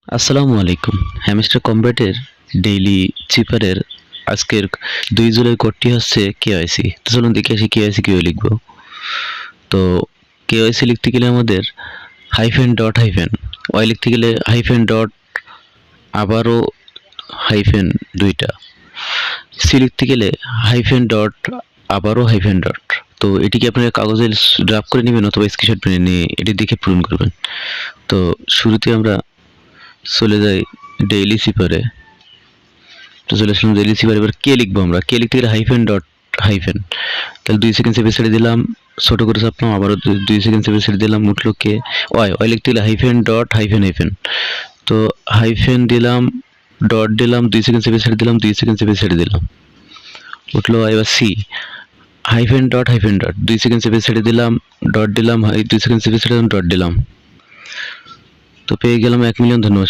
আসসালামু আলাইকুম। Hamster কমব্যাটের daily চিপারের আজকের 2 জুলাই কোডটি হচ্ছে কেওয়াইসি। তো চলুন দেখে আসি কেওয়াইসি কিভাবে লিখব। তো কেওয়াইসি লিখতে গেলে আমাদের হাইফেন ডট হাইফেন, ওয়াই লিখতে গেলে হাইফেন ডট আবারও হাইফেন 2টা, সি লিখতে গেলে হাইফেন ডট আবারও হাইফেন ডট। তো এটিকে আপনারা কাগজে ড্রাফট করে নেবেন অথবা স্ক্রিনশট মেরে নিয়ে এটি দেখে পূরণ করবেন। তো শুরুতে আমরা চলে যাই ডেইলি সিপারে। তো চলে আসলাম ডেইলি সিপার। এবার কে লিখবো আমরা, কে লিখতে গেলে হাইফেন ডট হাইফেন, তাহলে 2 সেকেন্ড সেভে ছেড়ে দিলাম, ছোট করে চাপলাম, আবারও 2 সেকেন্ড সেভে ছেড়ে দিলাম, উঠলো কে, ওয়াই, ওয়াই লিখতে গেলে হাইফেন ডট হাইফেন হাইফেন। তো হাইফেন দিলাম, ডট দিলাম, 2 সেকেন্ড সেভে ছেড়ে দিলাম, 2 সেকেন্ড সেভে ছেড়ে দিলাম, উঠলো। এবার C, hyphen dot hyphen dot, 2 second সেভে ছেড়ে দিলাম, ডট দিলাম, 2 সেকেন্ড সেভে ছেড়ে দিলাম, ডট দিলাম। তো পেয়ে গেলাম 1 মিলিয়ন। ধন্যবাদ।